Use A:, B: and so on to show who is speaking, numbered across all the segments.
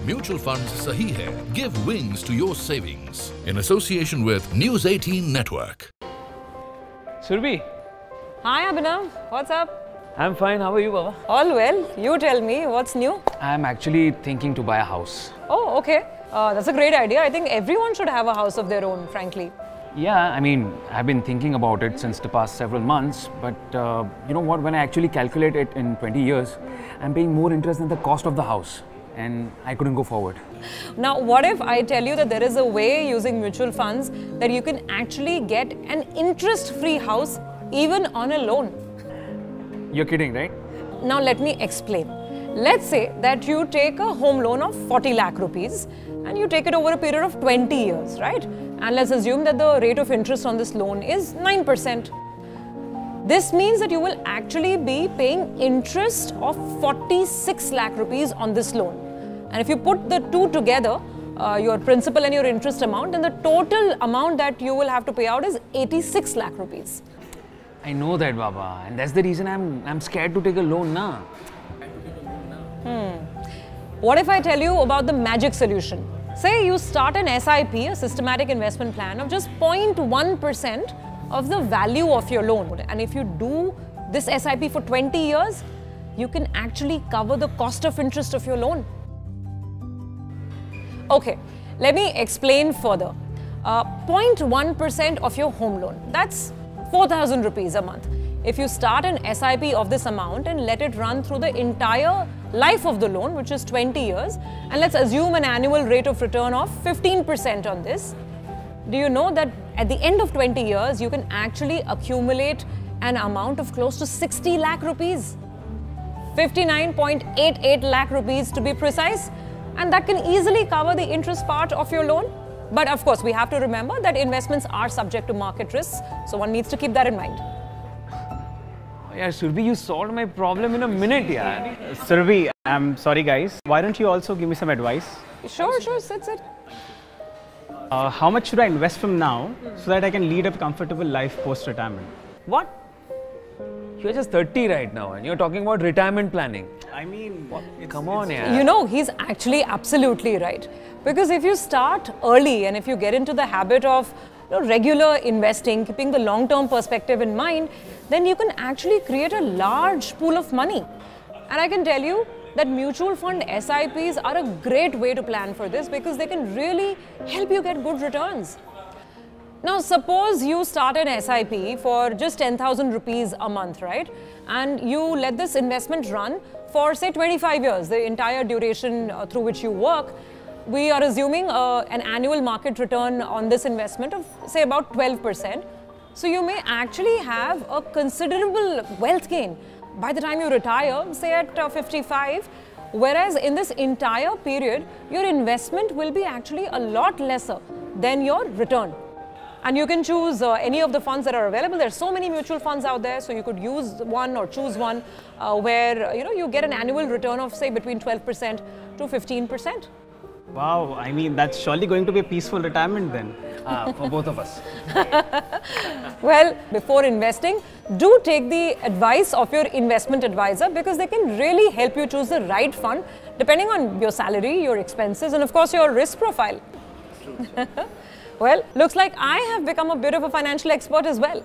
A: Mutual funds sahi hai. Give wings to your savings. In association with News 18 Network.
B: Surbi.
C: Hi Abhinav, what's up?
B: I'm fine. How are you, Baba?
C: All well. You tell me, what's new?
B: I'm actually thinking to buy a house.
C: Oh, okay. That's a great idea. I think everyone should have a house of their own, frankly.
B: Yeah, I mean, I've been thinking about it since the past several months. But you know what? When I actually calculate it in 20 years, I'm paying more interest than the cost of the house. And I couldn't go forward.
C: Now, what if I tell you that there is a way using mutual funds that you can actually get an interest-free house even on a loan?
B: You're kidding, right?
C: Now, let me explain. Let's say that you take a home loan of 40 lakh rupees and you take it over a period of 20 years, right? And let's assume that the rate of interest on this loan is 9%. This means that you will actually be paying interest of 46 lakh rupees on this loan. And if you put the two together, your principal and your interest amount, then the total amount that you will have to pay out is 86 lakh rupees.
B: I know that, Baba. And that's the reason I'm scared to take a loan, na.
C: What if I tell you about the magic solution? Say you start an SIP, a systematic investment plan of just 0.1% of the value of your loan. And if you do this SIP for 20 years, you can actually cover the cost of interest of your loan. Okay, let me explain further. 0.1% of your home loan, that's 4,000 rupees a month. If you start an SIP of this amount and let it run through the entire life of the loan, which is 20 years, and let's assume an annual rate of return of 15% on this, do you know that at the end of 20 years, you can actually accumulate an amount of close to 60 lakh rupees? 59.88 lakh rupees to be precise. And that can easily cover the interest part of your loan. But of course, we have to remember that investments are subject to market risks. So one needs to keep that in mind.
B: Yeah, Surbi, you solved my problem in a minute, yeah.
D: Surbi, I'm sorry guys. Why don't you also give me some advice?
C: Sure, sit.
D: How much should I invest from now so that I can lead a comfortable life post-retirement?
B: What? You're just 30 right now and you're talking about retirement planning.
D: I mean,
B: come on, yeah.
C: You know, he's actually absolutely right. Because if you start early and if you get into the habit of regular investing, keeping the long-term perspective in mind, then you can actually create a large pool of money. And I can tell you that mutual fund SIPs are a great way to plan for this because they can really help you get good returns. Now, suppose you start an SIP for just 10,000 rupees a month, right? And you let this investment run for, say, 25 years, the entire duration through which you work. We are assuming an annual market return on this investment of, say, about 12%. So you may actually have a considerable wealth gain by the time you retire, say at 55. Whereas in this entire period, your investment will be actually a lot lesser than your return. And you can choose any of the funds that are available. There are so many mutual funds out there, so you could use one or choose one where you get an annual return of, say, between 12% to 15%.
D: Wow, I mean, that's surely going to be a peaceful retirement then.
B: For both of us.
C: Well, before investing, do take the advice of your investment advisor because they can really help you choose the right fund depending on your salary, your expenses, and of course your risk profile. Well, looks like I have become a bit of a financial expert as well.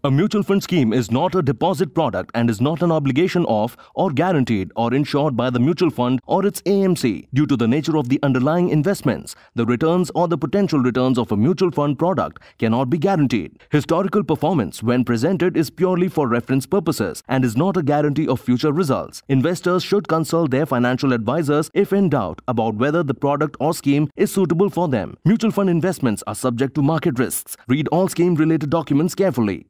E: A mutual fund scheme is not a deposit product and is not an obligation of or guaranteed or insured by the mutual fund or its AMC. Due to the nature of the underlying investments, the returns or the potential returns of a mutual fund product cannot be guaranteed. Historical performance when presented is purely for reference purposes and is not a guarantee of future results. Investors should consult their financial advisors if in doubt about whether the product or scheme is suitable for them. Mutual fund investments are subject to market risks. Read all scheme-related documents carefully.